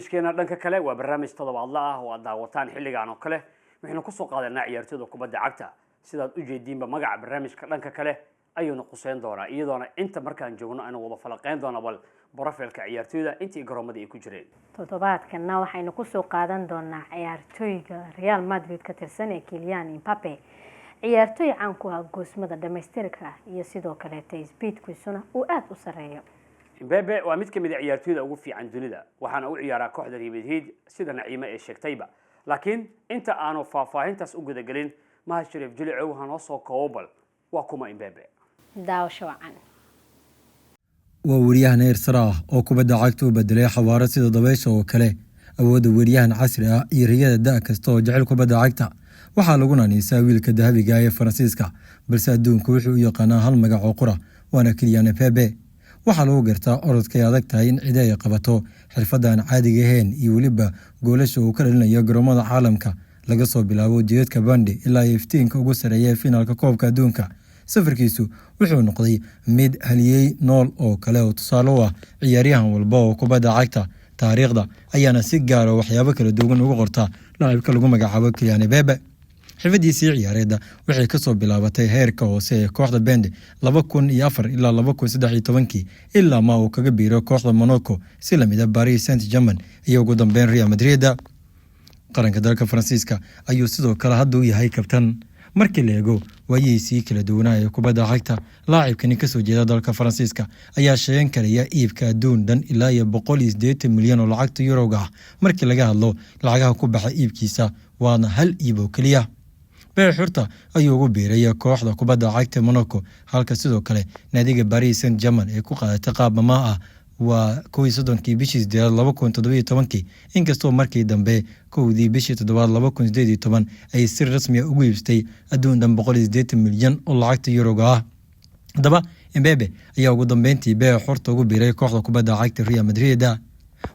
barnaamijkeena dhanka kale waa barnaamij toddobaadle ah oo aad daawataan xilligan oo kale waxaynu ku soo qaadanaa ciyaartooyda kubadda cagta sidaad u jeediinba magaca barnaamijka dhanka kale ayuuna quseyn doonaa iyadoona inta markaan joogno aynu wada falaqeyn doona bal profilka ciyaartooyda intii garoomada ay ku jireen toddobaadkana waxaynu ku soo qaadan doonaa ciyaartooyga Real Madrid ka tirsan ee Kylian Mbappe ciyaartooy caan ku ah goosmada dhameystirka iyo sidoo kale speedkiisuna uu aad u sareeyo Mbappe waa mid ka mid ah ciyaartooyda ugu fiican dunida waxaana uu ciyaaraa kooxda Real Madrid sida Naciima ay sheegtayba laakiin inta aanu faahfaahintaas u gudagelin Mahad Sharif Jilicow waxaan soo koobal waa kuma Mbappe daawasho wacan ووريهان إرسراه أو كبدا عكتو بدلي حوارة سيدة ضبيشة وكله أود وريهان عسرة يريادة دا كستو جعل كبدا عكتا وحالقونا نيساوي الكدهبي جاية فرانسيسكا برسادون كوحو يقانا هالمقا عقرة وانا كليان بيبي وحالو قرتا أرض كيادكتاين عداية قبطو حرفدان عادي جهين يوليبا قولشو وكالنا يقرمض عالمكا لقصو بلاو جيد كباندي إلا يفتين كوغسر ايه فينالكا كوبكا دونكا safarkiisu wuxuu noqday mid haliyay nool oo kale oo tusaale u ah ciyaaryahan walba oo kubadda cagta taariikhda ayaana si gaar ah waxyaabo kala duwan ugu qorta laacibka lagu magacaabo Kylian Mbappe xirfadiisii ciyaareedda waxay ka soo bilaabatay heerka hoose ee kooxda Bende 2004 ilaa 2013 ilaa ma uu kaga biiro kooxda Monaco si la mid ah Paris Saint-Germain iyo ugu dambeyn Real Madrid qaranka dalka Faransiiska ayuu sidoo kale hadda u yahay kabtan markii la eego waayeysi kala duwanaa ee kubadda cagta laacibkani ka soo jeeda dalka Faransiiska ayaa sheegan karaya iibka adduun dhan ilaa 180 milyan oo lacagta Eurooga ah markii laga hadlo lacagaha ku baxa iibkiisa waana hal iib oo kaliya bee xurta ayuu ugu biiray kooxda kubadda cagta Monaco halka sidoo kale naadiga Paris Saint-Germain ee ku qaadatay qaab ma ah waa 31 bishii 2017 inkastoo markii dambe kowdii bishii 2018 ay si rasmi ah ugu iibsatay adduun dhan 180 milyan oo lacagta Eurooga ah daba Mbappe ayaa ugu dambeyntii bee xurta ugu biiray kooxda kubadda cagta Real Madrid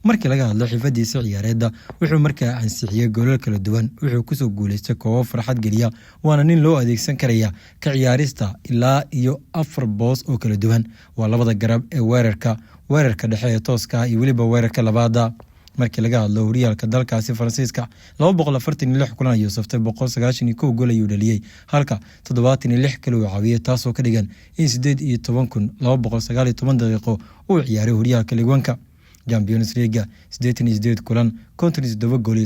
markii laga hadlo xirfadiisa ciyaareedda wuxuu markaa ansixiyay goolal kala duwan wuxuu ku soo guuleystay koob farxad geliya waana nin loo adeegsan karaya ka ciyaarista ilaa iyo 4 boos oo kala duwan waa labada garab ee weerarka dhexe ee tooska iyo waliba weerarka labaad markii laga hadlo horyaalka dalkaasi Faransiiska 246 kulan ayuu saftay 191 gool ayuu dhaliyay halka 76 kale uu caawiyay taasoo ka dhigan in 18219 daqiiqo uu ciyaaray horyaalka Ligue Champions League 88 kulan 57 gool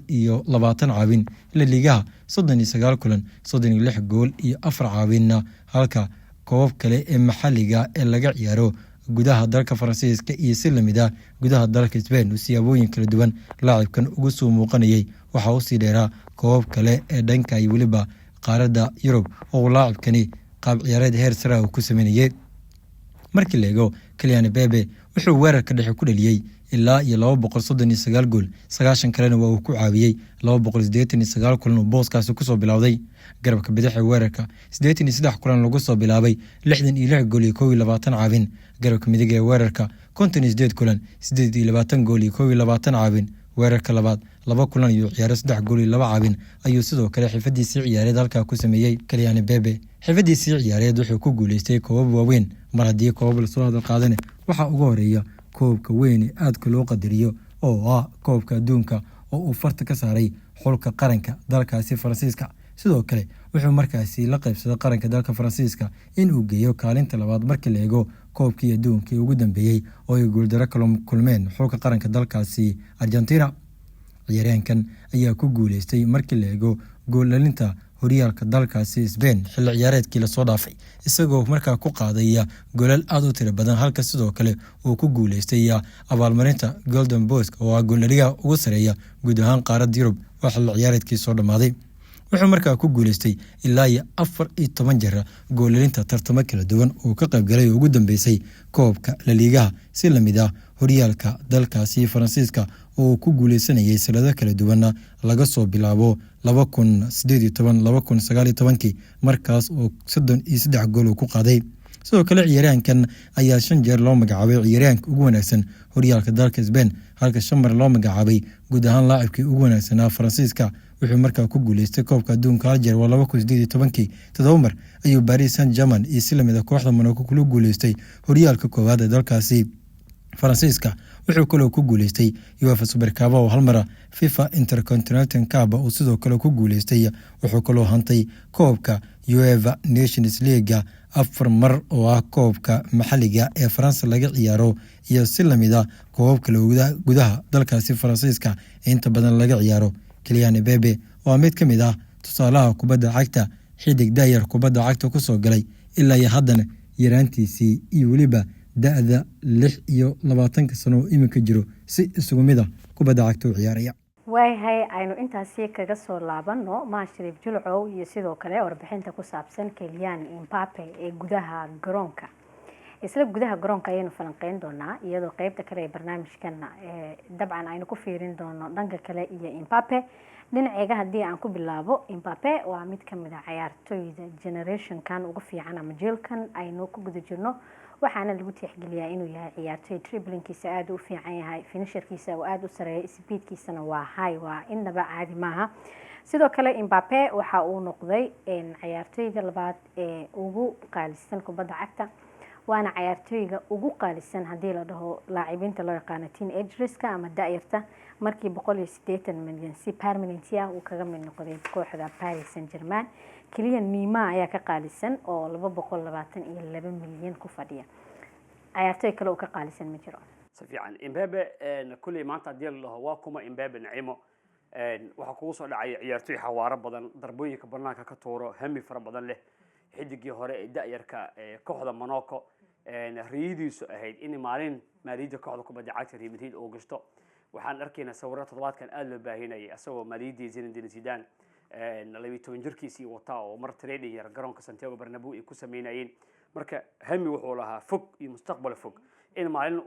iyo 20 caawin La Liga 39 kulan 36 gool iyo 4 caawin halka koob kale ee maxalliga ee laga ciyaaro gudaha dalka Faransiiska iyo si lamida gudaha dalka Spain uu siyaabooyin kala duwan laacibkan ugu soo muuqanayay waxa uu sii dheeraa koob kale ee dhanka iyo waliba qaaradda Yurub oo laacibkani qaab ciyaareed heer sare ah ku sameeyay markii la eego Kylian Mbappe wuxuu weerarka dhexe ku dhaliyay ilaa iyo 239 gool 90 kalena waa uu ku caawiyay 289 kulan oo booskaasi ku soo bilowday garabka bidix ee weerarka 83 kulan lagu soo bilaabay 66 gool iyo 20 caawin garabka midig ee weerarka 58 kulan 28 gool iyo 20 caawin weerarka labaad 2 kulan iyo ciyaar 3 gool iyo 2 caawin ayuu sidoo kale xirfadiisii ciyaareed halka ku sameeyay Kylian Mbappe xirfadiisii ciyaareed wuxuu ku guuleystay koob waaweyn mar haddii koob la soo hadal qaadane waxa ugu horeeya koobka weyn aad loo qadariyo oo ah koobka adduunka oo uu farta ka saaray xulka qaranka dalkaasi Faransiiska sidoo kale wuxuu markaasi la qaybsaday qaranka dalka Faransiiska in uu geeyo kaalinta labaad markii la eego koobkii adduunka ugu dambeeyay oo ay guuldaro kulmeen xulka qaranka dalkaasi Argentina ciyaaryahankan ayaa ku guuleystay markii la eego goolalinta horyaalka dalkaasi Spain xilli ciyaareedkii la soo dhaafay isagoo markaa ku qaadaya goolal aad u tiro badan halka sidoo kale uu ku guuleystay abaalmarinta Golden Boot oo goolaliga ugu sareeya guud ahaan qaaradda Yurub oo xilli ciyaareedkii soo dhamaaday wuxuu markaa ku guuleystay ilaa 14 jeer goolalinta tartamo kala duwan oo ka qayb galay ugu dambeysay koobka La Liga si la mid ah horyaalka dalkaasi Faransiiska oo ku guuleysanayay sanado kala duwan laga soo bilaabo 2018-2019 markaas oo 33 gool ku qaaday sidoo kale ciyaaryahankan ayaa 5 jeer loo magacaabay ciyaaryahanka ugu wanaagsan horyaalka dalka Spain halka 5 mar loo magacaabay guud ahaan laacibkii ugu wanaagsan Faransiiska wuxuu markaa ku guuleystay koobka adduunka hal jeer 2018 7 mar ayuu Paris Saint-Germain iyo si lamid ah kooxda Monaco ku guuleystay horyaalka koowaad ee dalkaasi Faransiiska wuxuu kaloo ku guuleystay UEFA Super Cup oo hal mar FIFA Intercontinental Cup uu sidoo kale ku guuleystay. Wuxuu kaloo hantay koobka UEFA Nations League 4 mar oo ah koobka maxalliga ee France laga ciyaaro iyo si lamid ah koobka gudaha dalkaasi Faransiiska inta badan laga ciyaaro. Kylian Mbappe waa mid ka mid ah tusaalaha kubadda cagta xidig daayar kubadda cagta ku soo galay ilaa iyo haddana yaraantiisii iyo weliba da'da 26 sano iminka jiro si isugu mid ah kubadda cagta u ciyaaraya. waayahay aynu intaasi kaga soo laabano Maashrif Julcow iyo sidoo kale warbixinta ku saabsan Kylian Mbappe ee gudaha garoonka. isla gudaha garoonka ayaynu falanqeyn doonaa iyadoo qaybta kale ee barnaamijkan dabcan aynu ku fiirin doono dhanka kale iyo Mbappe. dhinaceega haddii aan ku bilaabo, Mbappe waa mid ka mid ah ciyaartoyda generationkan ugu fiican ama jiilkan aynu ku guda jirno, waxaana lagu tixgeliyaa inuu yahay ciyaartoy dribblinkiisa aad u fiican yahay, finisherkiisa aad u sareeyo, speedkiisana waa high, waa inaba caadi maaha. sidoo kale Mbappe waxa uu noqday ciyaartoyga labaad ee ugu qaalisan kubadda cagta, waana ciyaartoyga ugu qaalisan haddii la dhaho laacibiinta loo yaqaano teenagerska ama da'yarta, markii 180 milyan si permanent ah uu kaga mid noqday kooxda Paris Saint-Germain. Kylian Neymar ayaa ka qaalisan oo 222 milyan ku fadhiya. ciyaartoy kale oo ka qaalisan ma jiro. si fiican. Mbappe kulli maanta hadii la dhaho waa kuma Mbappe Nacimo waxa kugu soo dhacay ciyaartoy xawaaro badan, darbooyinka banaanka ka tuuro, hami fara badan leh. xidigii hore ee da'yarka kooxda Monaco riyadiisu ahayd in maalin maaliyadda kooxda kubadda cagta Real Madrid oo gashto. waxaan arkaynaa sawirro toddobaadkan aad loo baahinayay asagoo maaliyadii Zinedine Zidane 12 jirkiisii wata oo mar training yar garoonka Santiago Bernabeu ay ku sameynayeen. marka hami wuxuu lahaa fog iyo mustaqbal fog in maalin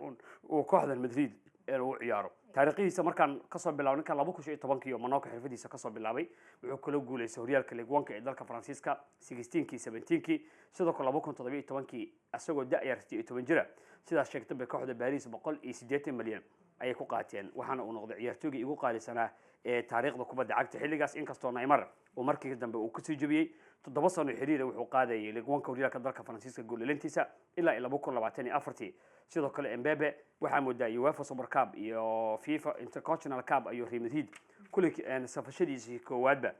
uu kooxda Madrid uu ciyaaro. taariikhiisa markaan ka soo bilaabay ninka 2010 iyo Monaco xirfadiisa ka soo bilaabay wuxuu kala guuleystay horyaalka Ligue 1 ee dalka Faransiiska 16kii 17kii, sidoo kale 2017kii asagoo da'yar 18 jira sidaas sheegtay kooxda Paris 180 milyan ayay ku qaateen, waxaana uu noqday ciyaartoygii ugu qaalisanaa ee taariikhda kubadda cagta xilligaas. inkastoo Neymar uu markii dambe uu ku sii jabiyay 7 sano xiriir wuxuu qaadayay Ligue 1 horyaalka dalka Faransiiska goolelintiisa ilaa 2024. sidoo kale Mbappe waxaa moodaa UEFA Super Cup iyo FIFA Intercontinental Cup iyo Real Madrid kulli safashadiisii koowaadba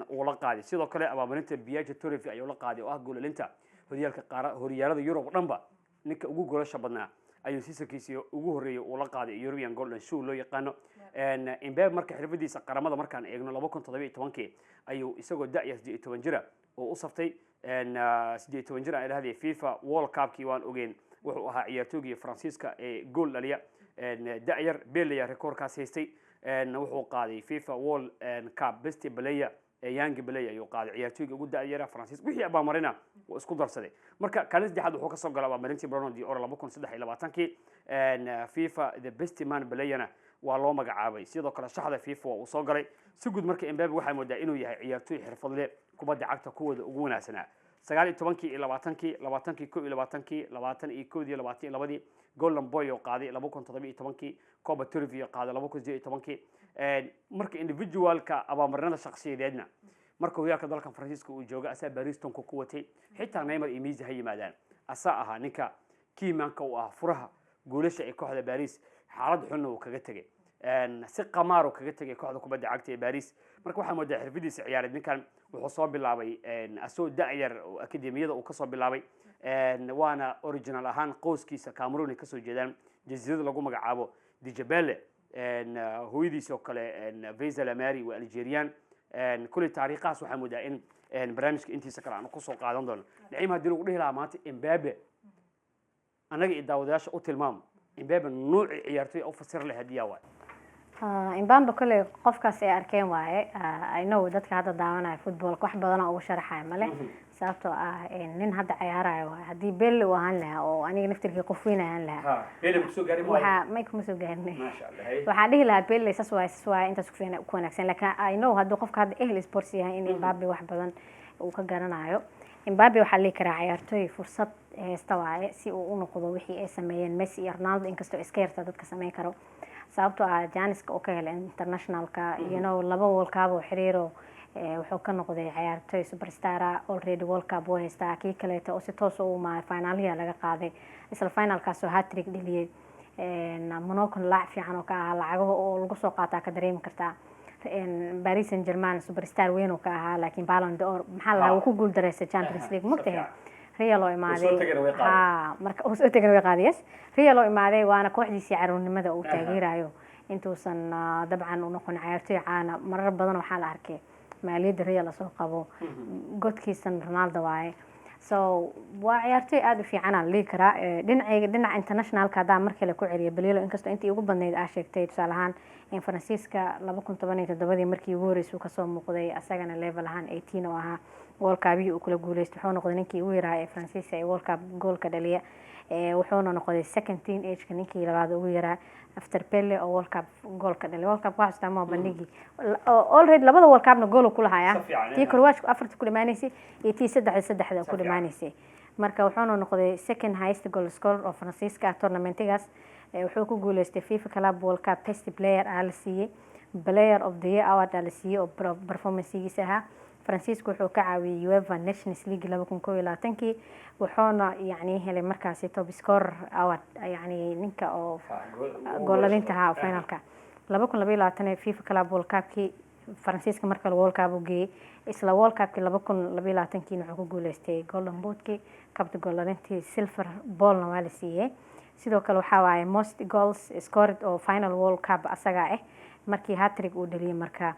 uu la qaaday. sidoo kale abaalmarinta Biagio Trophy ayuu la qaaday oo ah goolelinta horyaalada Yurub dhanba ninka ugu goolasha badnaa ayuu sisakiisii ugu horeeyay uu la qaaday European Golden Shoe loo yaqaano. Mbappe marka xirfadiisa qaramada markaan eegno 2017 ayuu isagoo da'yar 18 jira oo u saftay 18 jir ay dhahdeen FIFA World Cup-kii waan ogeyn wuxuu ahaa ciyaartoygii Faransiiska ee gool dhaliya da'yar Bale rekoorkaas haystay. wuxuu qaaday FIFA World Cup best player young player ayuu qaaday ciyaartoyga ugu da'yara Faransiiska wixii abaalmarina oo isku darsaday. marka kaalin saddexaad wuxuu ka soo galay abaalmarintii Ballon d'Or 2023 FIFA the best man playerna waa loo magacaabay. sidoo kale shaxda FIFA uu soo galay. si guud marka Mbappe waxay moodaa inuu yahay ciyaartoy xirfad leh kubadda cagta kuwada ugu wanaagsanaa 19 iyo 20 21 22 Golden Boy oo qaaday 2017 Copa Trophy oo qaaday 2018 marka individualka abaalmarinada shakhsiyadeedna marka horyaalka dalka Faransiiska uu jooga asaa Paris tonku ku watay xitaa Neymar iyo Messi hay yimaadaan asaa ahaa ninka kiimanka u ah furaha goolasha ee kooxda Paris xaalad xun oo kaga tagay si qamaar oo kaga tagay kooxda kubadda cagta ee Paris. marka waxaa moodaa xirfadiisa ciyaareed ninkan wuxuu soo bilaabay asoo da'yar oo akademiyada uu ka soo bilaabay waana original ahaan qoyskiisa Cameroon ka soo jeedaan jasiirada lagu magacaabo Djibouti hooyadiisa oo kale Faisal Amari waa Algerian. kulli taariikhaas waxaa moodaa in barnaamijka intiisa kale aan ku soo qaadan doono. Nacimo hadii lagu dhihi lahaa maanta Mbappe anaga daawadayaasha u tilmaam Mbappe nooci ciyaartoy u fasir leh hadiya waa Mbappe kale qofkaas ay arkeen waaye I know dadka hadda daawanaya football wax badan oo sharaxay male sababtoo ah nin hadda ciyaarayo waaye hadii Bale uu ahaan lahaa oo aniga naftirkii qof weyn ahaan lahaa Bale ku soo gaaray waxa ma ku soo gaaray ma sha Allah waxa dhihi lahaa Bale saas inta ku wanaagsan laakiin I know hadda qofka hadda ehel sports yahay in Mbappe wax badan uu ka garanayo. Mbappe waxa la karaa ciyaartoy fursad heesta waaye si uu u noqdo wixii ay sameeyeen Messi iyo Ronaldo inkastoo iska yarta dadka sameyn karo sababtoo ah Janiska oo ka helay internationalka laba World Cup oo xiriiro wuxuu ka noqday ciyaartoy superstar already World Cup oo haysta kii kale oo si toos ah u ma finaliga laga qaaday isla finalkaas oo hat-trick dhaliyay. Monaco laac fiican oo ka ahaa lacagaha oo lagu soo qaataa ka dareemi kartaa Paris Saint-Germain superstar weyn oo ka ahaa laakiin Ballon d'Or maxaa la ku guul dareysay Champions League mugtahay Real oo imaaday marka oo soo tagay way qaadiyas Real oo imaaday waana kooxdiisii caruurnimada uu taageerayo intuusan dabcan u noqon ciyaartoy caana marar badan waxaa la arkay maaliyadda Real soo qabo godkiisan Ronaldo waaye so waa ciyaartoy aad u fiican aan leeyahay kara dhinaca internationalka hadaa markii la ku celiyo Balilo inkastoo intii ugu badneyd aa sheegtay tusaale ahaan in Faransiiska 2017 markii ugu horeysay ka soo muuqday asagana level ahaan 18 oo ahaa World Cup uu kula guuleystay wuxuu noqday ninkii ugu yaraa ee Faransiiska ee World Cup goolka dhaliya wuxuuna noqday second teenage ka ninkii labaad ugu yaraa after Pele oo World Cup goolka dhaliya World Cup waxa tamo bandhigi already labada World Cup na gool ku lahaaya tii Croatia afarta ku dhimaanaysay iyo tii saddexda ku dhimaanaysay marka wuxuuna noqday second highest goal scorer oo Faransiiska tournamentigaas wuxuu ku guuleystay FIFA Club World Cup best player la siiyay player of the year award la siiyay oo performance-giisa ahaa Faransiisku wuxuu ka caawiyay UEFA Nations League 2022 wuxuuna yani helay markaasi top scorer award yani ninka oo goolalinta ha finalka 2022 FIFA Club World Cup-kii Faransiiska marka World Cup uu geeyay isla World Cup-kii 2022 wuxuu ku guuleystay Golden Boot-kii kabta goolalintii silver ball-na waa la siiyay sidoo kale waxa waaye most goals scored oo final World Cup asaga markii hat-trick uu dhaliyay marka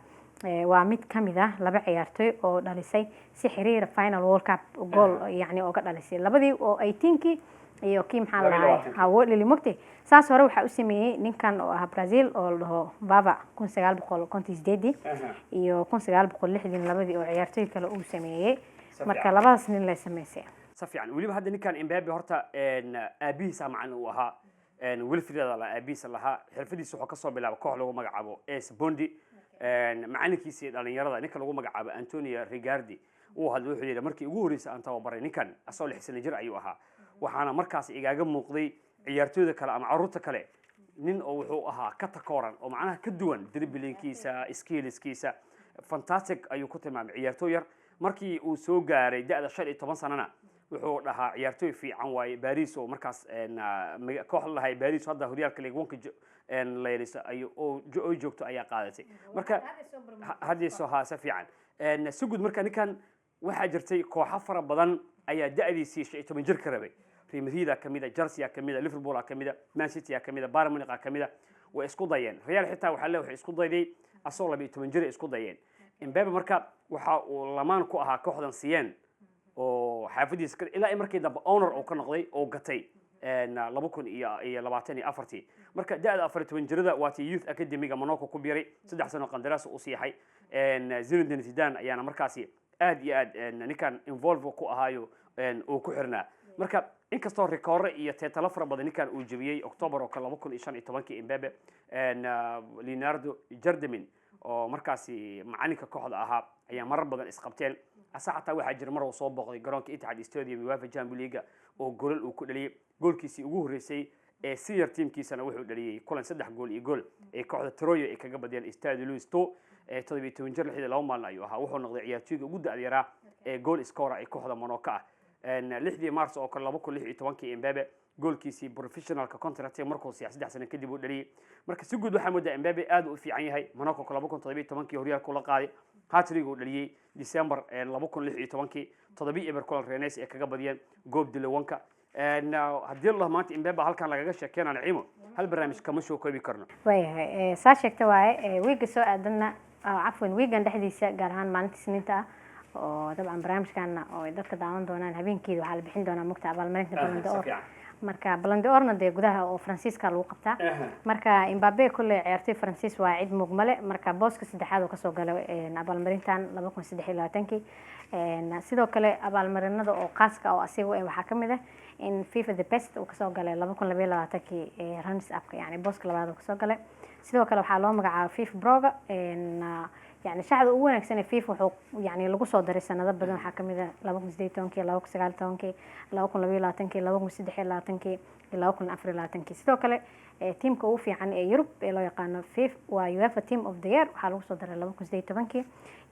waa mid kamid ah laba ciyaartoy oo dhalisay si xiriir final World Cup goal yani oo ka dhalisay labadii oo 18kii iyo kii maxaa la dhahay hawo lili mugtay saas hore waxa uu sameeyay ninkan oo ah Brazil oo la dhaho Baba 1958 iyo 1960 labadii oo ciyaartoy kale uu sameeyay marka labadaas nin la sameeyay safiyan waliba hadda ninkan Mbappe horta aabihiisa macaan uu ahaa Wilfried la aabihiisa lahaa xirfadiisa wuxuu ka soo bilaabay koox lagu magacaabo AS Bondi macalinkiisa dhalinyarada ninka lagu magacaabo Antonio Rigardi uu hadda wuxuu yiri markii ugu horeysay aan tababaray ninkan asoo 6 sano jir ayuu ahaa waxaana markaas igaaga muuqday ciyaartooyda kale ama caruurta kale nin oo wuxuu ahaa ka takooran oo macnaha ka duwan dribblingkiisa skillskiisa fantastic ayuu ku tilmaamay ciyaartooy yar markii uu soo gaaray da'da 15 sanana wuxuu dhahaa ciyaartooy fiican waaye Paris oo markaas koox lahay Paris hadda horyaalka Ligue 1 leelisa ay oo joogto ayaa qaadatay marka hadii soo haasa fiican sugud marka ninkan waxa jirtay kooxo fara badan ayaa da'diisii 15 jir ka rabay Real Madrid kamida Chelsea kamida Liverpool kamida Man City kamida Bayern Munich kamida way isku dayeen Real xitaa waxa la waxay isku dayday asoo 12 jir isku dayeen Mbappe marka waxa uu lamaan ku ahaa kooxdan siiyeen oo xaafadiisa ilaa markii dambe owner oo ka noqday oo gatay 2024 marka da'da 14 jirada waa tii youth academy-ga Monaco ku biiray 3 sano qandaraas uu siixay Zinedine Zidane ayaana markaasi aad iyo aad ninkan involve ku ahaayo oo ku xirnaa marka inkastoo record iyo teetalo fara badan ninkan uu jabiyay October oo 2015 Mbappe Leonardo Jardim oo markaasi macalinka kooxda ahaa ayaa marar badan isqabteen asaxta waxa jira mar oo soo booqday garoonka Etihad Stadium UEFA Champions League oo gool uu ku dhaliyay goolkiisii ugu horeysay ee senior teamkiisana wuxuu dhaliyay kulan 3 gool iyo gool ee kooxda Troyes ay kaga badiyeen Stade Louis II 17 jir lixda laba maalin ayuu ahaa wuxuu noqday ciyaartoyga ugu da'da yaraa ee goal scorer ee kooxda Monaco ah 6 Maarso oo 2016 Mbappe goolkiisii professionalka contract markuu siyaa 3 sano kadib uu dhaliyay marka si guud waxa moodaa Mbappe aad u fiican yahay Monaco 2017 horyaalka la qaaday hat-trick uu dhaliyay December 2016 7 eber kulan Rennes ee kaga badiyeen goob dilawanka haddii Allah maanta Mbappe halkan lagaga sheekeynaa ciimo hal barnaamij kama soo koobi karno way saa sheegtay waaye wiiga soo aadana afwan wiigan dhexdiisa gaar ahaan maalinta Isniinta oo dabcan barnaamijkan oo dadka daawan doonaan habeenkii waxa la bixin doonaa mugta abaalmarinta Ballon d'Or marka Ballon d'Orna de gudaha oo Faransiiska lagu qabtaa marka Mbappe kullee ciyaartoy Faransiis waa cid mugmale marka booska saddexaad oo ka soo galay abaalmarintan 2023 sidoo kale abaalmarinada oo qaaska oo asiga waxa kamid ah in FIFA the best oo ka soo galay 2022 runners up yani booska labaad oo ka soo galay sidoo kale waxa loo magacaabay FIFA Broga يعني شعب ugu wanaagsan FIFA wuxuu yani lagu soo daray sanado badan waxa kamid ah 2018 2019 2023 sidoo kale teamka ugu fiican ee Europe ee loo yaqaan FIFA waa UEFA Team of the Year waxa lagu soo daray 2018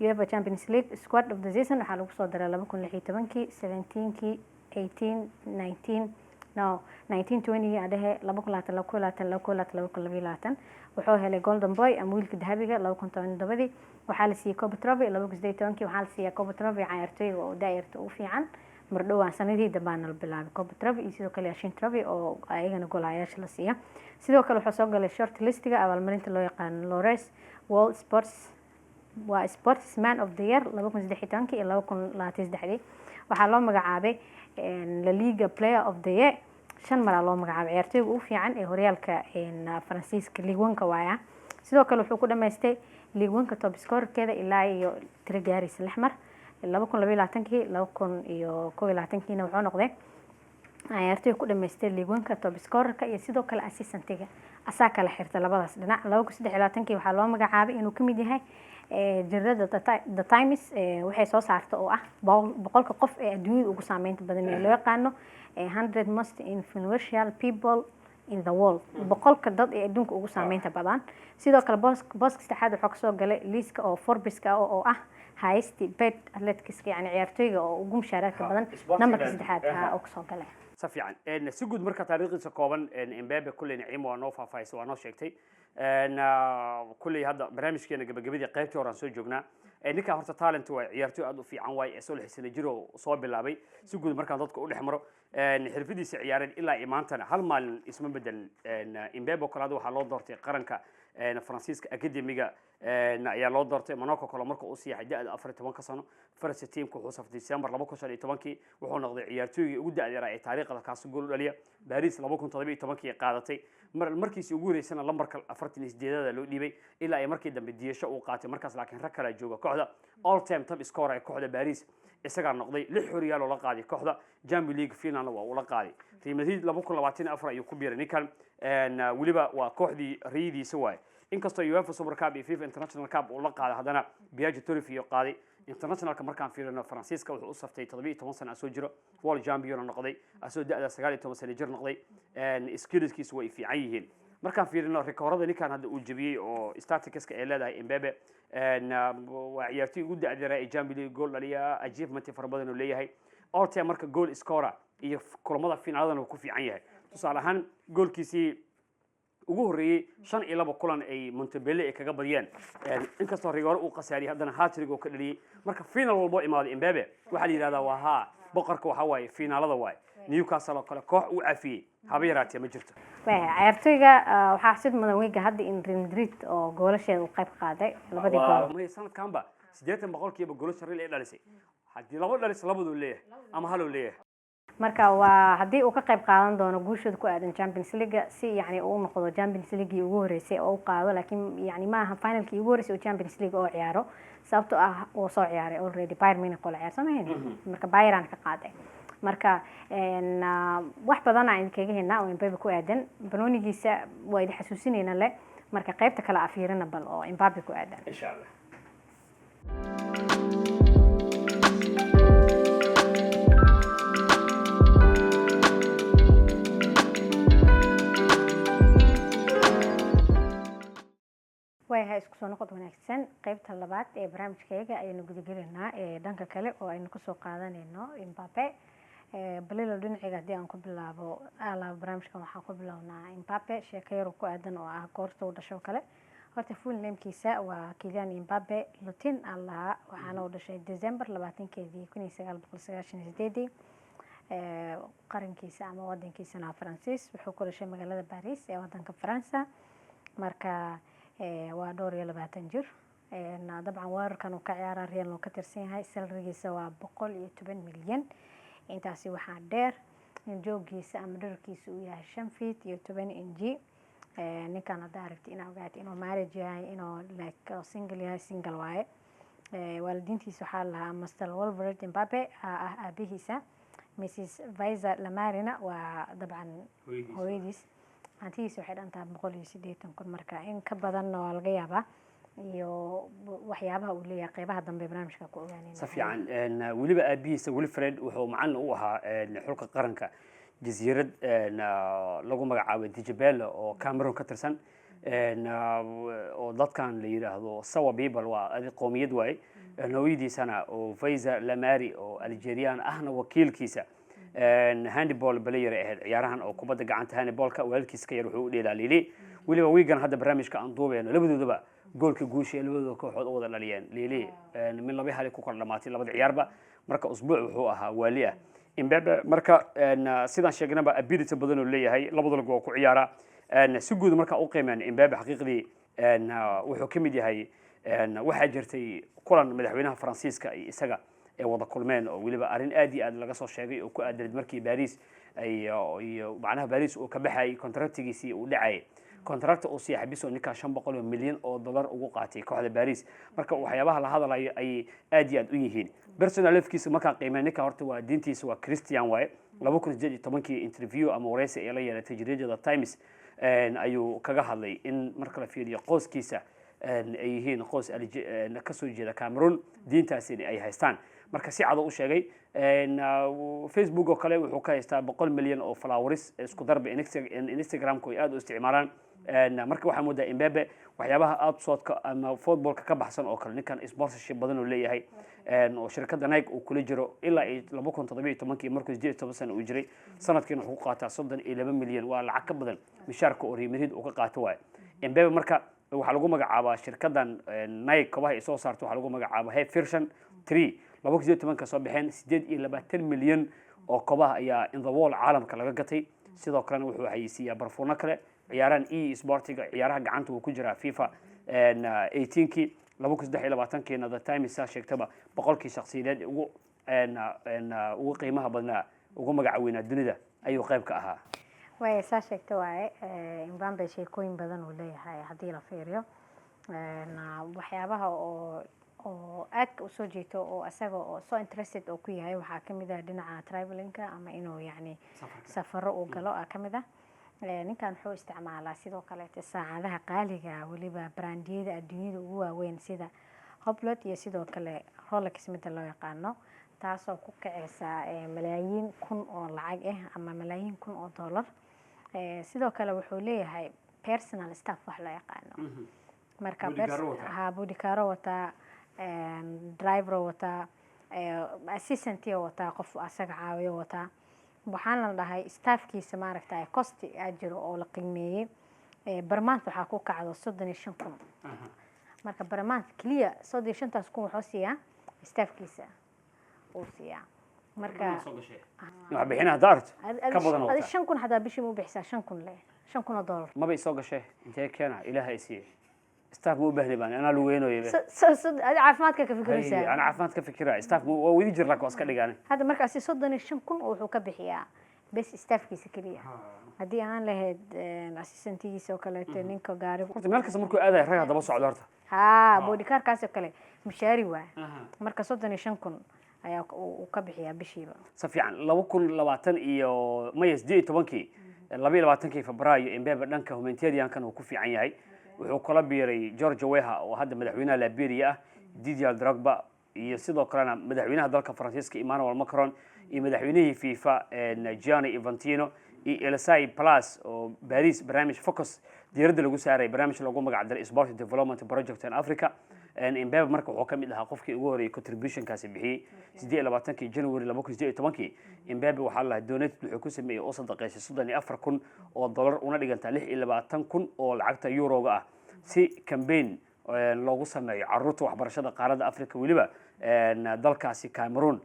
UEFA Champions League Squad of the Season waxa lagu soo daray 2016 17 18 19 no 1920 adhe 2022 wuxuu helay golden boy ama wiilka dahabiga 2017 waxaa la siiyay Kobe Trophy 2018 waxaa la siiyay Kobe Trophy ciyaartooyga oo daayirta u fiican mar dhowaan sanadii dambaana la bilaabay Kobe Trophy iyo sidoo kale Ashin Trophy oo ayagana goolayaasha la siiya sidoo kale wuxuu soo galay short listiga abaalmarinta loo yaqaan Lawrence World Sports waa Sportsman of the Year 2013 iyo 2023 waxaa loo magacaabay La Liga Player of the Year 5 mar loo magacaabay ciyaartooyga ugu fiican ee horyaalka Faransiiska Ligue 1 waaya sidoo kale wuxuu ku dhameystay Ligue 1 top scorer-keeda ilaa iyo tiro gaaraysa 6 mar 2022 2021 wuxuu noqday ciyaartooy ku dhameystay Ligue 1 top scorer-ka iyo sidoo kale assistant-ga asaa kala xirta labadaas dhinac 2023 waxaa loo magacaabay inuu kamid yahay jirada The Times waxay soo saartay oo ah boqolka qof ee adduunyada ugu saameynta badan ee loo yaqaano 100 most influential people in the world boqolka dad ee adduunka ugu saameynta badan sidoo kale booska saddexaad wuxuu ka soo galay liiska oo Forbes-ka oo ah highest paid athletes yani ciyaartooyga oo ugu mushaaraadka badan numberka saddexaad oo ka soo galay safiican si guud marka taariikhdiisa kooban Mbappe kulli Naciimo waa noo faahfaahisay waa noo sheegtay kulli hadda barnaamijkeena gabagabadii qaybtii hore aan soo joognaa ninka horta talent waa ciyaartooy aad u fiican waay soo lixsana jiro soo bilaabay si guud markaan dadka u dhex maro xirfadiisa ciyaareed ilaa imaantana hal maalin isma bedel Mbappe kale waxaa loo doortay qaranka Faransiiska akademiga ayaa loo doortay Monaco kale markuu u siixay da'da 14 sano first teamku wuxuu saftay December 2015 wuxuu noqday ciyaartooygii ugu da'da yar ee taariikhda kaas gool dhaliya Paris 2017 qaadatay markiisii ugu horeysana lambarka 48 loo dhiibay ilaa ay markii dambe diyasho uu qaatay markaas laakiin rag kale jooga kooxda all time top scorer ee kooxda Paris isaga noqday 6 horyaal oo la qaaday kooxda Champions League final waa uu la qaaday Real Madrid 2024 ayuu ku biiray ninkan waliba waa kooxdii riidiisa waay inkastoo UEFA Super Cup iyo FIFA International Cup uu la qaaday hadana Biagio Trophy oo qaaday internationalka markaan fiirino Faransiiska wuxuu u saftay 17 sano soo jiro world champion noqday asoo da'da 19 sano jir noqday skillskiisu way fiican yihiin markaan fiirino rekoorada ninkan hadda uu jabiyay oo statistics-ka ay leedahay Mbappe waa ciyaartooy ugu da'da yar ee Champions League goal dhaliya achievement fara badan oo leeyahay all time marka goal scorer iyo kulamada finaalada uu ku fiican yahay tusaale ahaan goolkiisii ugu horeeyay 5 kulan ay Montpellier ay kaga badiyeen inkastoo rigoor uu qasaariyay haddana hat-trick oo ka dhaliyay marka final walbo imaaday Mbappe waxa la yiraahdaa waa boqorka waxa waaye finaalada waay Newcastle oo kale koox u cafiyay haba yaraatee ma jirto ciyaartooyga waxaa sid mudan weeyga hadda in Real Madrid oo goolasheeda uu qayb qaaday labadii gool ma sanadkanba 80% goolasha Real ay dhalisay haddii laba dhalis labadu leeyahay ama hal uu leeyahay marka waa hadii uu ka qayb qaadan doono guushooda ku aadan Champions League si yani uu noqdo Champions League ugu horeysay oo qaado laakiin yani ma aha finalkii ugu horeysay oo Champions League oo ciyaaro sababtoo ah oo soo ciyaaray already Bayern Munich oo ciyaarsameen marka Bayern ka qaaday marka wax badan aan kaga helnaa oo Mbappe ku aadan banoonigiisa way xasuusinayna le marka qaybta kale afiirina bal oo Mbappe ku aadan insha Allah way isku soo noqod wanaagsan qaybta labaad ee barnaamijkayga ayaynu gudagelaynaa dhanka kale oo aynu kasoo qaadanayno Mbappe balilo dhinaciga haddii aan ku bilaabo barnaamijkan waxaan ku bilownaa Mbappe sheeko yar ku aadan oo ah goorta uu dhasho kale horta full name-kiisa waa Kylian Mbappe Lutin Allah waxaana uu dhashay December 20keedii 1998 qarankiisa ama wadankiisana Faransiis wuxuu ku dhashay magaalada Paris ee wadanka Faransa marka waa dhowr iyo 20 jir dabcan weerarkan uu ka ciyaaraa Real oo ka tirsan yahay salarigiisa waa 110 milyan intaasi waxaa dheer in joogiisa ama dharkiisa uu yahay 5 feet iyo 10 inji ninkan hadda aragtay inuu ogaatay inuu marriage yahay inuu like single yahay single waaye waalidiintiisa waxaa lahaa Master Wolverine Mbappe aabihiisa Mrs Vaiza Lamarina waa dabcan hooyadiis hantidiisa waxay dhantaa 180 marka in ka badan oo laga yaabaa iyo waxyaabaha uu leeyahay qaybaha dambe barnaamijka ku ogaanayna safiican waliba aabihiisa Wilfred wuxuu macallin u ahaa xulka qaranka jasiirad lagu magacaabo Djibouti oo Cameroon ka tirsan oo dadkan la yiraahdo Sawa People waa qoomiyad waay hooyadiisana oo Vaiza Lamari oo Algerian ahna wakiilkiisa handball player ahayd ciyaarahan oo kubadda gacanta handballka walaalkiis ka yar wuxuu u dheelaa Lili weliba wiigan hadda barnaamijka aan duubayno labadoodaba goolka guusha ee labadooda kooxood u wada dhaliyeen Lili min laba hal ku kala dhamaatay labada ciyaarba marka usbuuc wuxuu ahaa waali ah Mbappe marka sidaan sheegnaba ability badan oo leeyahay labada lag waa ku ciyaara si guud marka u qiimeyn Mbappe xaqiiqdii wuxuu ka mid yahay waxaa jirtay kulan madaxweynaha Faransiiska isaga ee wada kulmeen oo waliba arin aad iyo aad laga soo sheegay oo ku aadalid markii Paris ay iyo macnaha Paris oo ka baxay contractigiisii uu dhacay contract oo si xabiso ninka 500 milyan oo dollar ugu qaatay kooxda Paris marka waxyaabaha la hadlayo ay aad iyo aad u yihiin personal life-kiisa marka qiimeyn ninka horta waa diintiisa waa Christian way 2018 interview ama wareysi ee la yeelatay jaridada Times ayuu kaga hadlay in marka la fiiriyo qoyskiisa ay yihiin qoys ka soo jeeda Cameroon diintaasina ay haystaan marka si cad u sheegay Facebook oo kale wuxuu ka haystaa 100 milyan oo followers isku darba Instagram ko aad u isticmaalaan marka waxa moodaa Mbappe waxyaabaha outside ama footballka ka baxsan oo kale ninkan sponsorship badan oo leeyahay oo shirkadda Nike uu kula jiro ilaa 2017 markuu 18 sano uu jiray sanadkiina wuxuu qaataa 32 milyan waa lacag ka badan mishaarka oo Real Madrid uu ka qaato waay Mbappe marka waxa lagu magacaabaa shirkaddan Nike kabaha soo saarto waxa lagu magacaabaa Hey Version 3 2018 ka soo baxeen 28 milyan oo kabaha ayaa in the world caalamka laga gatay sidoo kale wuxuu haysiyaa barfuuno kale ciyaarahan e-sportiga ciyaaraha gacanta uu ku jira FIFA 18kii 2023kiina The Times saa sheegtaba boqolkii shakhsiyadeed ugu qiimaha badnaa ugu magacaweynaa dunida ayuu qayb ka ahaa way saa sheegtay waaye Mbappe sheekooyin badan uu leeyahay haddii la fiiriyo waxyaabaha oo aad u soo jeeto oo asaga oo soo interested oo ku yahay waxa kamid ah dhinaca traveling-ka ama inuu yani safaro uu galo kamid ah ninkan wuxuu isticmaalaa sidoo kale saacadaha qaaliga waliba brandiyada adduunyada ugu waaweyn sida Hublot iyo sidoo kale Rolex mid loo yaqaano taasoo ku kacaysa malaayiin kun oo lacag ah ama malaayiin kun oo dollar sidoo kale wuxuu leeyahay personal staff wax loo yaqaano marka bodyguard wata driver wata assistant wata qof asaga caawiyo wata waxaan la dhahay staffkiisa maaragtay cost ajiro oo la qiimeeyay barmaanta waxa ku kacdo 35,000 marka barmaanta kaliya 35,000 wuxuu siiyaa staffkiisa oo siiyaa marka waxa bixinaa daarto ka badan wata 5,000 hadaa bishii mu bixisaa 5,000 le $5,000 ma bay soo gashay intee keena ilaahay siiyay staff muu baahni baan ana luweenooyay caafimaadka ka fikiraysaa ana caafimaadka ka fikiraa staff muu wadi jir laka iska dhigaan hada markaas 35,000 wuxuu ka bixiyaa bes staffkiisa kaliya hadii aan lahayd assistantkiisa oo kale ninka gaari horta meel kasta markuu aaday rag daba socdo horta bodyguard kaas oo kale mushaari waa marka 35,000 ayaa uu ka bixiyaa bishiiba si fiican 2020 iyo May 18kii 22kii Febraayo Mbappe dhanka humanitarian-kan uu ku fiican yahay wuxuu kala biiray George Weah oo hadda madaxweynaha Liberia ah Didier Drogba iyo sidoo kalena madaxweynaha dalka Faransiiska Emmanuel Macron iyo madaxweynihii FIFA Gianni Infantino iyo Elysée Plus oo Paris barnaamij focus diiradda lagu saaray barnaamij lagu magac daray Sport Development Project in Africa Mbappe marka wuxuu ka mid ahaa qofkii ugu horeeyay contribution-kaasi bixiyay 28 January 2018 Mbappe waxa la donate wuxuu ku sameeyay oo sadaqeysay 34,000 oo dollar una dhiganta 26,000 oo lacagta euro ah si campaign loogu sameeyo carruurta waxbarashada qaaradda Afrika waliba dalkaasi Cameroon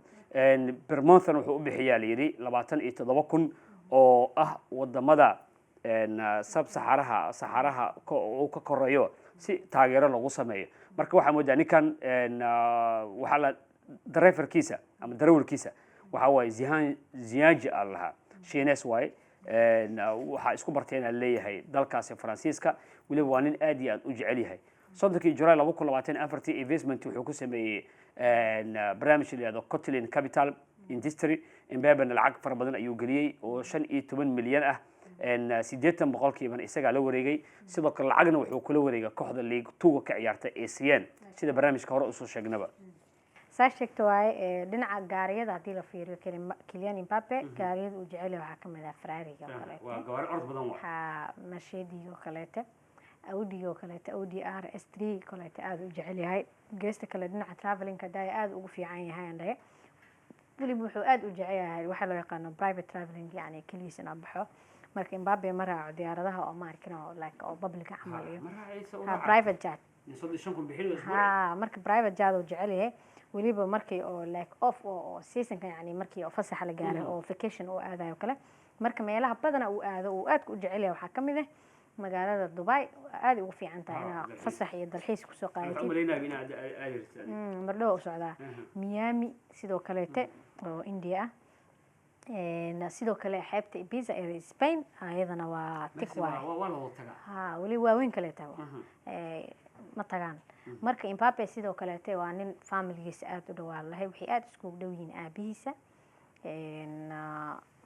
Bermonthan wuxuu u bixiyaa leeyahay 27,000 oo ah wadamada sub-Saharaha oo ka koreeyo si taageero lagu sameeyo marka waxa moodaa ninkan waxa la driverkiisa ama darawalkiisa waxa way Ziyaji Allah Shines way waxa isku barteen leeyahay dalkaasi Faransiiska waliba waa nin aad iyo aad u jecel yahay 3 July 2024 investment wuxuu ku sameeyay barnaamij la yiraahdo Cotlin Capital Industry Mbappe lacag fara badan ayuu galiyay oo 15 milyan ah 80% isaga la wareegay sidoo kale lacagna wuxuu kula wareegay kooxda League 2 ka ciyaarta ASEAN sida barnaamijka hore u soo sheegnaba saa sheegto waay dhinaca gaariyada hadii la fiiriyo Kylian Mbappe gaariyada uu jecel yahay waxa kamid ah Ferrari oo kale waa gaari orod badan waa Mercedes oo kale Audi oo kale Audi RS3 kale aad u jecel yahay geesta kale dhinaca traveling-ka aad ugu fiican yahay andaye weliba wuxuu aad u jecel yahay waxaa loo yaqaano private traveling yani keligiis inaa baxo marka Mbappe ma raaco diyaaradaha oo ma arkin oo like oo public camal iyo private jet marka private jet uu jecel yahay weliba markii oo like off oo seasonka yani markii oo fasax la gaaray oo vacation uu aadayo kale marka meelaha badana uu aado uu aad u jecel yahay waxaa kamid ah magaalada Dubai aad ugu fiican tahay inaad fasax iyo dalxiis ku soo qaadatid mardhow u socdaa Miami sidoo kaleete oo India sidoo kale xeebta Ibiza ee Spain ayadana waa tikwa wali waaweyn kaleete ma tagaan marka Mbappe sidoo kaleete waa nin familigiisa aad u dhawaan lahay wixii aad isku dhow yihiin aabihiisa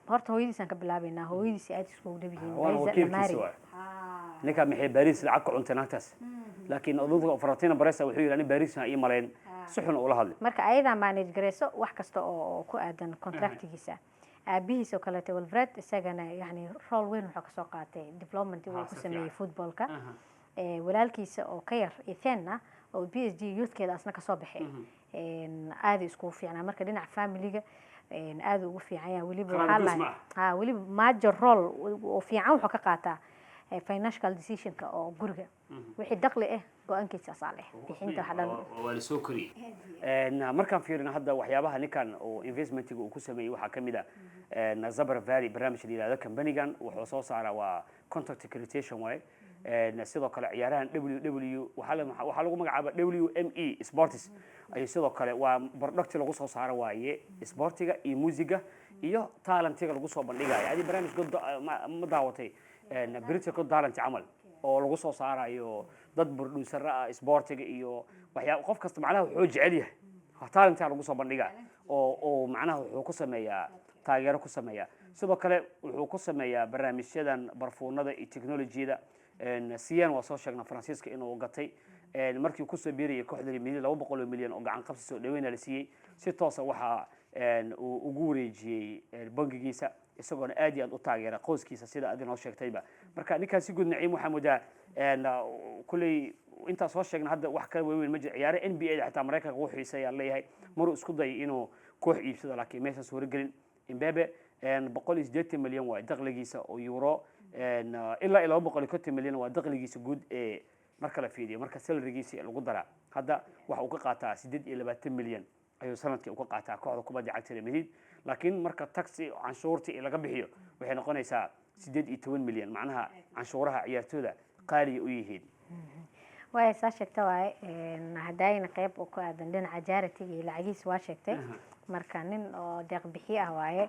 horta hooyadiisan ka bilaabaynaa hooyadiisa aad isku dhow yihiin ninka maxay Paris lacag ka cuntay naagtaas laakiin odayga Florentino Perez wuxuu yiri Paris ay maleen si xun ula hadlay marka ayada manage gareyso wax kasta oo ku aadan contractigiisa aabihiisa kaleete Wilfred isagana yani role weyn wuxuu ka soo qaatay development uu ku sameeyay footballka walaalkiisa oo ka yar Ethan oo PSG youthkeeda asna ka soo baxay aad isku fiicnaa marka dhinaca familiga aad ugu fiican yahay weliba waxa weliba major role oo fiican wuxuu ka qaataa financial decision-ka oo guriga wixii dakhli ah go'aankiisa saalix bixinta waxa dhan waa la soo koriyay markaan fiirino hadda waxyaabaha ninkan oo investmentiga uu ku sameeyay waxa kamid ah Zabar Valley barnaamij la yiraahdo company-gan wuxuu soo saaraa waa contact accreditation way sidoo kale ciyaarahan WW waxa lagu magacaabaa WME Sports ay sidoo kale waa product lagu soo saaro waaye sportiga iyo musiga iyo talentiga lagu soo bandhigayo adi barnaamij god ma daawatay British Got Talent camal oo lagu soo saarayo dad producer ah sportiga iyo waxyaabo qof kasta macnaha wuxuu jecel yahay talent lagu soo bandhigaa oo macnaha wuxuu ku sameeyaa taageero ku sameeyaa sidoo kale wuxuu ku sameeyaa barnaamijyadan barfuunada iyo technology-da siyan waa soo sheegnaa Faransiiska inuu gatay markii ku soo biiriyay kooxda milyan 200 milyan oo gacan qabsi soo dhaweyn la siiyay si toos ah waxa uu ugu wareejiyay bangigiisa isagoona aad iyo aad u taageera qoyskiisa sida aad inoo sheegtayba marka ninkaas si guud Naciim Maxamuud kulay inta soo sheegna hadda wax kale weyn ma jiro ciyaare NBA xataa Mareykanka uu xiiseeyaa leeyahay maruu isku day inuu koox iibsado laakiin meesha soo gelin Mbappe 180 milyan waa dakhligiisa oo euro ilaa 250 milyan waa dakhligiisa guud ee marka la fiiriyo marka salary-giisa lagu dara hadda waxa uu ka qaataa 28 milyan ayuu sanadkii u ka qaataa kooxda kubadda cagta Real Madrid laakiin marka taxi canshuurtii laga bixiyo waxay noqonaysaa 18 milyan macnaha canshuuraha ciyaartooyda qaali u yihiin way saa sheegtay way hadayna qayb oo ku aadan dhinaca charity iyo lacagiis waa sheegtay marka nin oo deeq bixiye ah waaye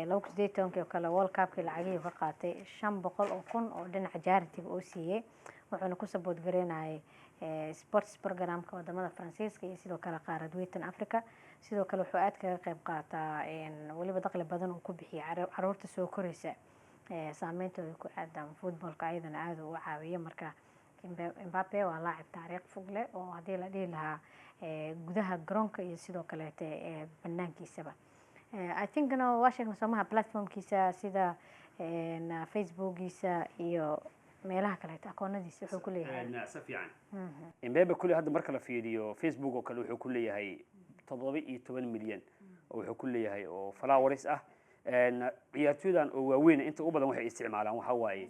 loo ku deetonka kale World Cup-ka lacagii ka qaatay 500 oo kun oo dhinaca charity oo siiyay wuxuuna ku support gareynayay sports programka wadamada Faransiiska iyo sidoo kale qaarad Western Africa sidoo kale wuxuu aad kaga qayb qaataa waliba dakhli badan oo ku bixiyay caruurta soo koraysa saameynta ku aadan footballka ayadana aad u caawiyo marka Mbappe waa laacib taariikh fog leh oo hadii la dhihi lahaa gudaha garoonka iyo sidoo kale banaankiisaba I think waa sheegna soomaha platformkiisa sida Facebookiisa iyo meelaha kale akoonadiisa wuxuu ku leeyahay si fiican Mbappe kulli hadda marka la fiiriyo Facebook oo kale wuxuu ku leeyahay 17 milyan oo wuxuu ku leeyahay oo followers ah ciyaartooydan oo waaweyn inta u badan waxay isticmaalaan waxa waaye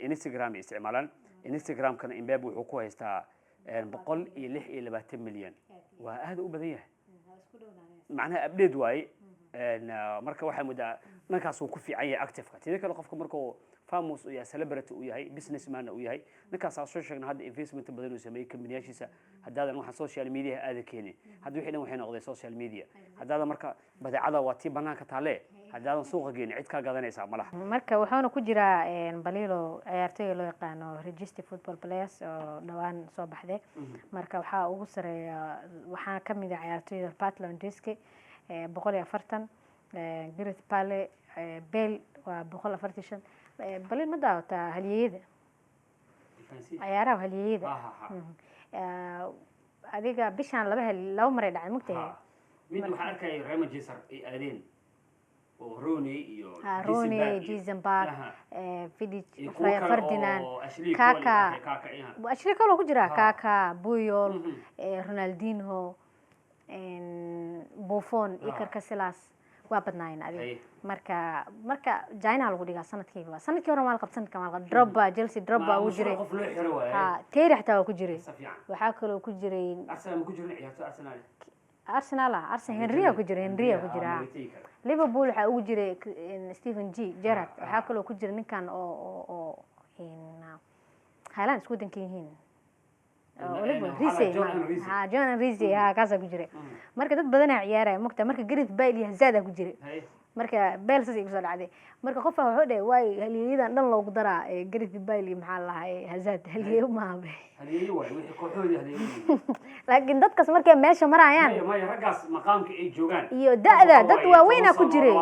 Instagram isticmaalaan Instagram-kana Mbappe wuxuu ku haystaa 126 milyan waa aad u badan yahay macnaha update waaye marka waxa mudaa ninkaas uu ku fiican yahay active-ka tidii kale qofka markuu famous iyo celebrity uu yahay businessman uu yahay ninkaas soo sheegna hadda investment badan uu sameeyay kambaniyashiisa hadaadan waxa social media aad keenin hadda wixii dhan waxay noqday social media hadaadan marka badeecada waa tii banaanka taale hadaadan suuqa geeynin cid ka gadanaysa malaha marka wuxuuna ku jiraa Balilo ciyaartoy loo yaqaano registered football players oo dhawaan soo baxday marka waxa ugu sareeya waxa kamid ah ciyaartoyda Patland Diski 140 Gareth Bale Bale waa 145 Balin ma daawata haliyada ciyaaraha haliyada adiga bishan laba mar ay dhacay mugtahay mid waxa arkay Real Manchester ay aadeen oo Rooney iyo Gisembach Vidic Ferdinand Kaka Ashley Cole ku jira Kaka Puyol Ronaldinho Buffon iyo Casillas waa badnaayeen adiga marka China lagu dhigaa sanadkii hore maal qabsan kamal Drogba Chelsea Drogba uu jiray ha Terry xataa ku jiray waxa kale oo ku jiray Arsenal Henry ku jira Liverpool waxa uu jiray Steven Gerrard waxa kale oo ku jiray ninkan oo Haaland isku dankiin John Rizzi kaasa ku jiray marka dad badan ay ciyaarayaan magta marka Gareth Bale iyo Hazard ku jiray marka Bale saasi igu soo dhacday marka qof wuxuu dhahay way halyeeyadan dhan loogu daraa Gareth Bale iyo maxaa lahaay Hazard halyeeyo maabe halyeeyo way wixii kooxoodii halyeeyo laakiin dadkaas markay meesha marayaan ma ragaas maqaamka ay joogaan iyo da'da dad waaweyn ku jiray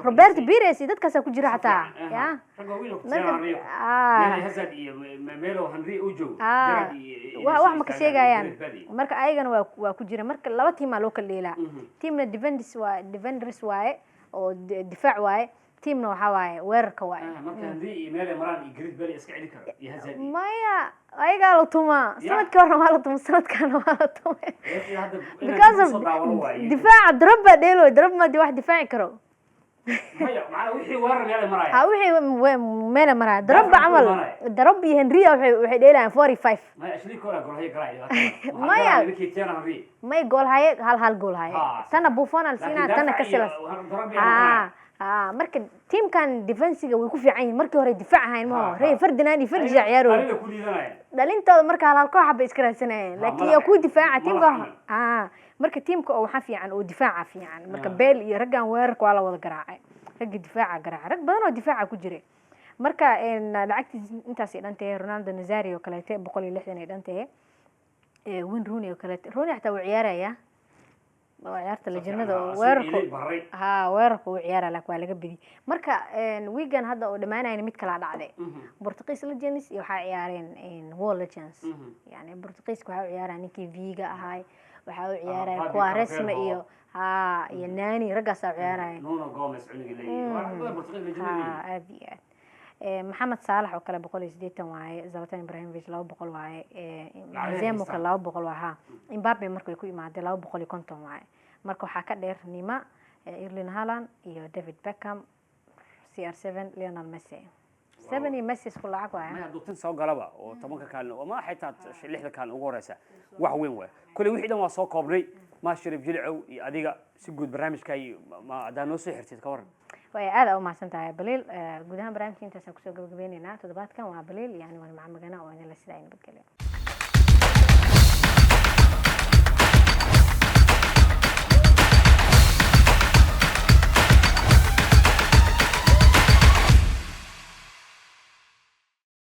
Robert Pires dadkaas ku jira xataa ya rag waaweyn ku jiray Hazard iyo Melo Henry u joog wax ma ka sheegayaan marka ayagana waa ku jira marka laba tiim loo kala dheelaa tiimna defenders waaye oo difaac waaye tiimna waxa waaye weerarka waaye marka Henry iyo Melo maraan iyo Gareth Bale iska celi kara iyo Hazard maya ayaga la tuma sanadkii hore waa la tuma sanadkan waa la tuma because of difaaca Drogba dheelo Drogba ma wax difaaci karo maya macna wixii weerar Melo maraya wixii Melo maraya Drogba camal Drogba iyo Henry waxay dheelayaan 45 maya ashli kora gool hay garay maya wixii tiana Henry may gool hay hal gool hay sana Buffon alsina tana Casillas marka teamkan defensiga way ku fiican yihiin markii hore difaac ahayn ma Ray Ferdinand iyo Fergie ciyaaro dhalintooda marka hal koox xabay iska raadsanayeen laakiin ku difaaca teamka marka teamka oo waxa fiican oo difaaca fiican marka Bale iyo raggan weerarka waa la wada garaacay rag difaaca garaacay rag badan oo difaaca ku jiray marka lacagtii intaas ay dhantay Ronaldo Nazario kale 160 ay dhantay Wayne Rooney oo kale Rooney xataa uu ciyaaraya ciyaarta lajnada weerarku uu ciyaara laakiin waa laga bidi marka weekend hadda oo dhamaanayna mid kala dhacday Portuguese Legends iyo waxa ciyaareen World Legends yani Portuguese waxa ciyaaraan ninkii Viga ahay waxa uu ciyaaraya Quaresma iyo iyo Nani ragaas ciyaaraya Nuno Gomes cunigi leeyahay Portuguese Legends محمد صالح وكله بقول يزيدتهم واي زلاتان إبراهيموفيتش لو بقول واي زيمو كله لو بقول وها إمبابي مركو يكون معدي لو بقول يكونتم واي مركو حكى دير نيما إيرلين هالاند إيو ديفيد بيكهام CR7 ليونيل ميسي 7 ميسي كل عقوة ما دوتين سو غلبا oo tobanka kaalin وما حتى lixda kaalin ugu horeysa wax weyn way kulli wixii dhan waa soo koobnay ma shirib jilcow iyo adiga si guud barnaamijka ma adaan soo xirtid ka waran way aad u mahadsantahay Baliil guud ahaan barnaamijka intaas ku soo gabagabeynayna toddobaadkan waa Baliil yani waa macamagana oo in la sidayn badgaliyo